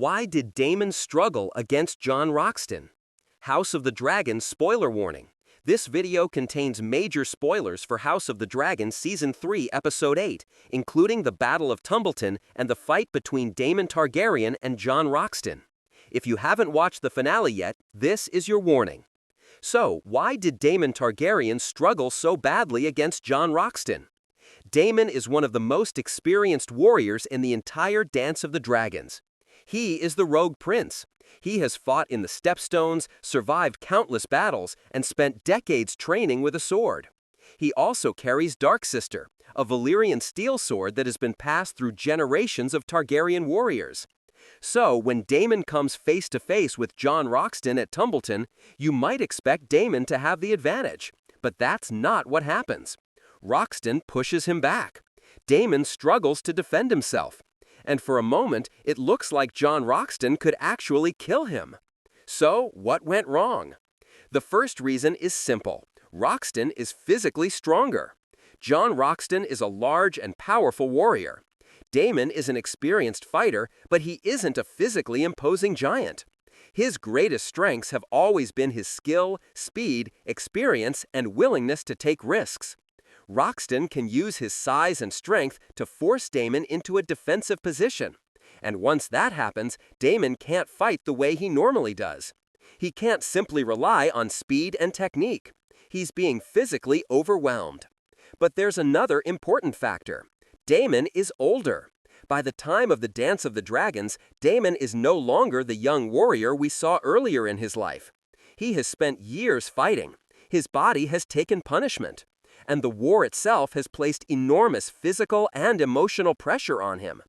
Why did Daemon struggle against Jon Roxton? House of the Dragon spoiler warning. This video contains major spoilers for House of the Dragon Season 3, Episode 8, including the Battle of Tumbleton and the fight between Daemon Targaryen and Jon Roxton. If you haven't watched the finale yet, this is your warning. So, why did Daemon Targaryen struggle so badly against Jon Roxton? Daemon is one of the most experienced warriors in the entire Dance of the Dragons. He is the rogue prince. He has fought in the Stepstones, survived countless battles, and spent decades training with a sword. He also carries Darksister, a Valyrian steel sword that has been passed through generations of Targaryen warriors. So, when Daemon comes face to face with Jon Roxton at Tumbleton, you might expect Daemon to have the advantage. But that's not what happens. Roxton pushes him back. Daemon struggles to defend himself. And for a moment, it looks like Jon Roxton could actually kill him. So, what went wrong? The first reason is simple. Roxton is physically stronger. Jon Roxton is a large and powerful warrior. Daemon is an experienced fighter, but he isn't a physically imposing giant. His greatest strengths have always been his skill, speed, experience, and willingness to take risks. Roxton can use his size and strength to force Daemon into a defensive position. And once that happens, Daemon can't fight the way he normally does. He can't simply rely on speed and technique. He's being physically overwhelmed. But there's another important factor. Daemon is older. By the time of the Dance of the Dragons, Daemon is no longer the young warrior we saw earlier in his life. He has spent years fighting. His body has taken punishment. And the war itself has placed enormous physical and emotional pressure on him.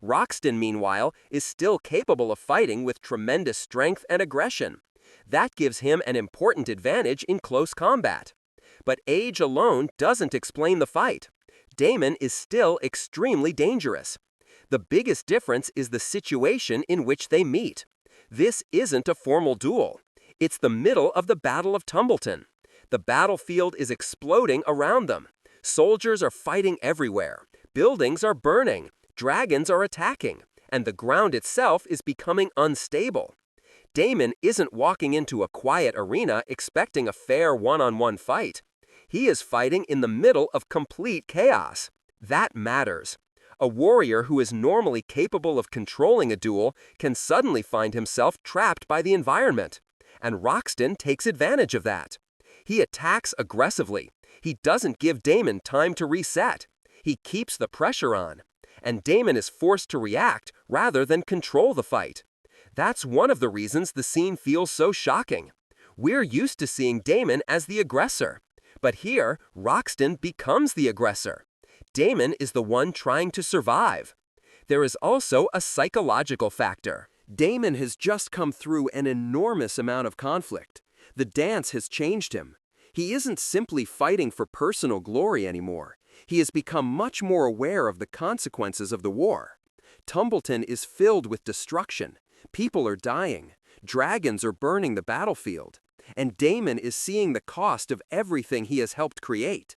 Roxton, meanwhile, is still capable of fighting with tremendous strength and aggression. That gives him an important advantage in close combat. But age alone doesn't explain the fight. Daemon is still extremely dangerous. The biggest difference is the situation in which they meet. This isn't a formal duel. It's the middle of the Battle of Tumbleton. The battlefield is exploding around them. Soldiers are fighting everywhere. Buildings are burning. Dragons are attacking. And the ground itself is becoming unstable. Daemon isn't walking into a quiet arena expecting a fair one-on-one fight. He is fighting in the middle of complete chaos. That matters. A warrior who is normally capable of controlling a duel can suddenly find himself trapped by the environment. And Roxton takes advantage of that. He attacks aggressively. He doesn't give Daemon time to reset. He keeps the pressure on. And Daemon is forced to react rather than control the fight. That's one of the reasons the scene feels so shocking. We're used to seeing Daemon as the aggressor. But here, Roxton becomes the aggressor. Daemon is the one trying to survive. There is also a psychological factor. Daemon has just come through an enormous amount of conflict. The dance has changed him. He isn't simply fighting for personal glory anymore. He has become much more aware of the consequences of the war. Tumbleton is filled with destruction. People are dying. Dragons are burning the battlefield. And Daemon is seeing the cost of everything he has helped create.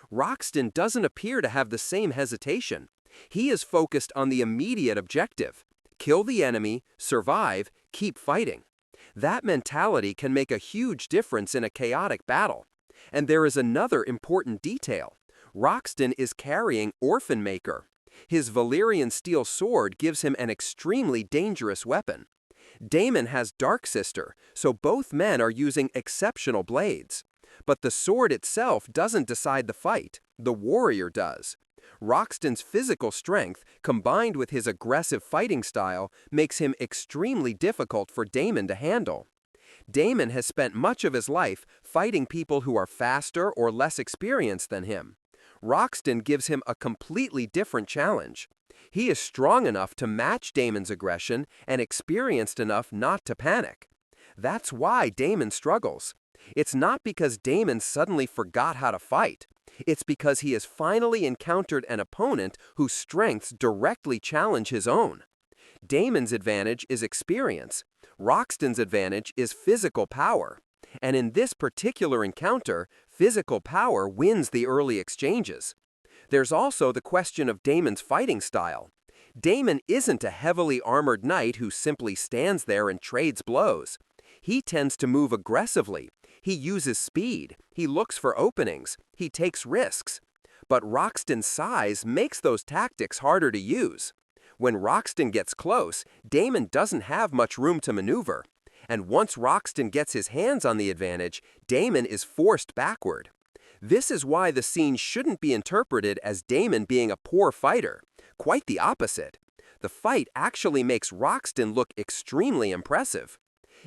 Roxton doesn't appear to have the same hesitation. He is focused on the immediate objective. Kill the enemy, survive, keep fighting. That mentality can make a huge difference in a chaotic battle. And there is another important detail. Roxton is carrying Orphan Maker. His Valyrian steel sword gives him an extremely dangerous weapon. Daemon has Darksister, so both men are using exceptional blades. But the sword itself doesn't decide the fight. The warrior does. Roxton's physical strength, combined with his aggressive fighting style, makes him extremely difficult for Daemon to handle. Daemon has spent much of his life fighting people who are faster or less experienced than him. Roxton gives him a completely different challenge. He is strong enough to match Daemon's aggression and experienced enough not to panic. That's why Daemon struggles. It's not because Daemon suddenly forgot how to fight. It's because he has finally encountered an opponent whose strengths directly challenge his own. Daemon's advantage is experience. Roxton's advantage is physical power. And in this particular encounter, physical power wins the early exchanges. There's also the question of Daemon's fighting style. Daemon isn't a heavily armored knight who simply stands there and trades blows. He tends to move aggressively. He uses speed. He looks for openings. He takes risks. But Roxton's size makes those tactics harder to use. When Roxton gets close, Daemon doesn't have much room to maneuver. And once Roxton gets his hands on the advantage, Daemon is forced backward. This is why the scene shouldn't be interpreted as Daemon being a poor fighter. Quite the opposite. The fight actually makes Roxton look extremely impressive.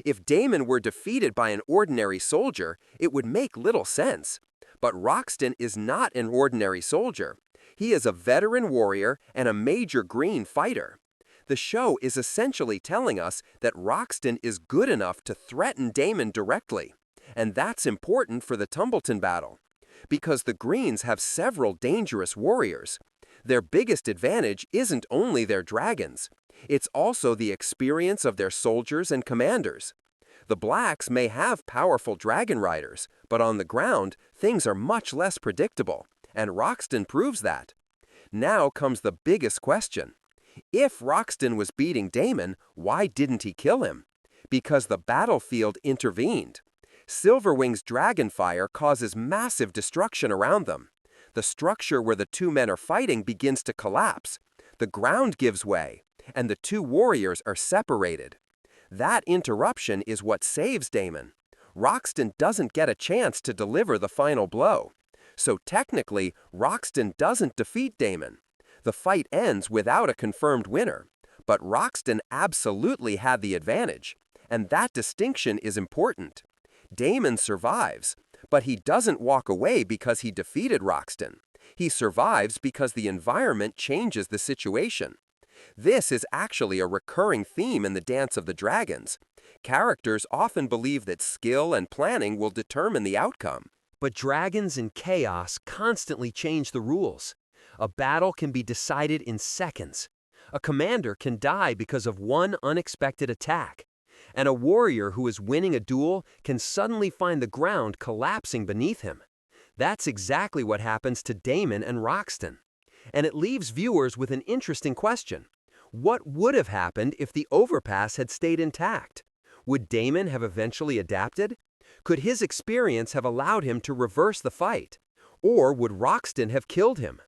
If Daemon were defeated by an ordinary soldier, it would make little sense. But Roxton is not an ordinary soldier. He is a veteran warrior and a major green fighter. The show is essentially telling us that Roxton is good enough to threaten Daemon directly. And that's important for the Tumbleton battle. Because the Greens have several dangerous warriors. Their biggest advantage isn't only their dragons. It's also the experience of their soldiers and commanders. The Blacks may have powerful dragon riders, but on the ground, things are much less predictable, and Roxton proves that. Now comes the biggest question. If Roxton was beating Daemon, why didn't he kill him? Because the battlefield intervened. Silverwing's dragonfire causes massive destruction around them. The structure where the two men are fighting begins to collapse. The ground gives way, and the two warriors are separated. That interruption is what saves Daemon. Roxton doesn't get a chance to deliver the final blow. So technically, Roxton doesn't defeat Daemon. The fight ends without a confirmed winner. But Roxton absolutely had the advantage. And that distinction is important. Daemon survives, but he doesn't walk away because he defeated Roxton. He survives because the environment changes the situation. This is actually a recurring theme in the Dance of the Dragons. Characters often believe that skill and planning will determine the outcome. But dragons in chaos constantly change the rules. A battle can be decided in seconds. A commander can die because of one unexpected attack. And a warrior who is winning a duel can suddenly find the ground collapsing beneath him. That's exactly what happens to Daemon and Roxton. And it leaves viewers with an interesting question. What would have happened if the overpass had stayed intact? Would Daemon have eventually adapted? Could his experience have allowed him to reverse the fight? Or would Roxton have killed him?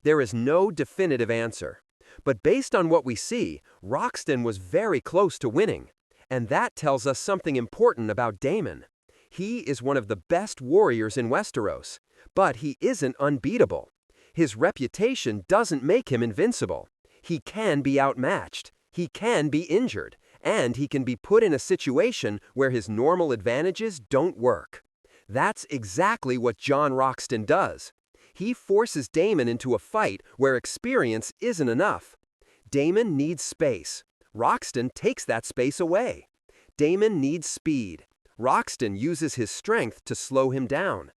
There is no definitive answer. But based on what we see, Roxton was very close to winning. And that tells us something important about Daemon. He is one of the best warriors in Westeros, but he isn't unbeatable. His reputation doesn't make him invincible. He can be outmatched, he can be injured, and he can be put in a situation where his normal advantages don't work. That's exactly what Jon Roxton does. He forces Daemon into a fight where experience isn't enough. Daemon needs space. Roxton takes that space away. Daemon needs speed. Roxton uses his strength to slow him down.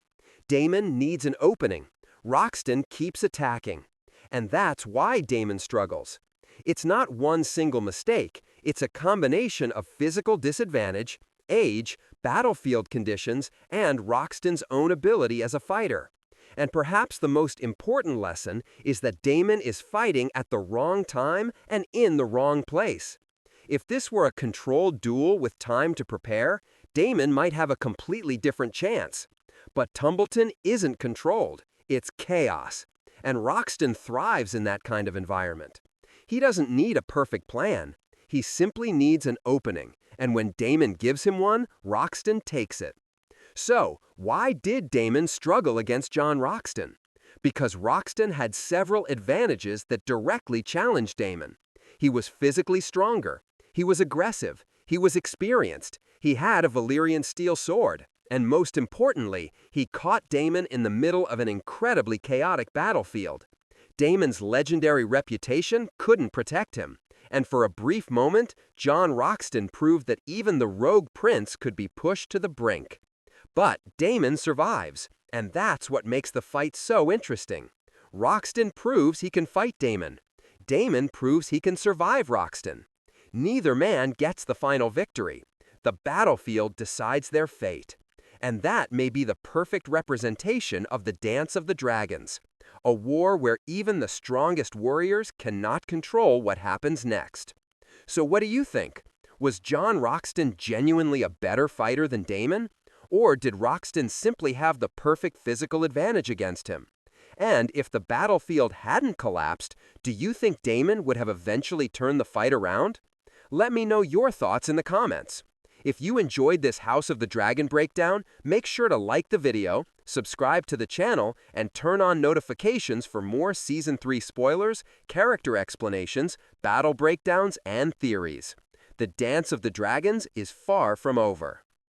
Daemon needs an opening. Roxton keeps attacking. And that's why Daemon struggles. It's not one single mistake. It's a combination of physical disadvantage, age, battlefield conditions, and Roxton's own ability as a fighter. And perhaps the most important lesson is that Daemon is fighting at the wrong time and in the wrong place. If this were a controlled duel with time to prepare, Daemon might have a completely different chance. But Tumbleton isn't controlled, it's chaos. And Roxton thrives in that kind of environment. He doesn't need a perfect plan. He simply needs an opening, and when Daemon gives him one, Roxton takes it. So, why did Daemon struggle against Jon Roxton? Because Roxton had several advantages that directly challenged Daemon. He was physically stronger. He was aggressive. He was experienced. He had a Valyrian steel sword. And most importantly, he caught Daemon in the middle of an incredibly chaotic battlefield. Daemon's legendary reputation couldn't protect him. And for a brief moment, Jon Roxton proved that even the rogue prince could be pushed to the brink. But Daemon survives, and that's what makes the fight so interesting. Roxton proves he can fight Daemon. Daemon proves he can survive Roxton. Neither man gets the final victory. The battlefield decides their fate. And that may be the perfect representation of the Dance of the Dragons, a war where even the strongest warriors cannot control what happens next. So what do you think? Was Jon Roxton genuinely a better fighter than Daemon? Or did Roxton simply have the perfect physical advantage against him? And if the battlefield hadn't collapsed, do you think Daemon would have eventually turned the fight around? Let me know your thoughts in the comments. If you enjoyed this House of the Dragon breakdown, make sure to like the video, subscribe to the channel, and turn on notifications for more Season 3 spoilers, character explanations, battle breakdowns, and theories. The Dance of the Dragons is far from over.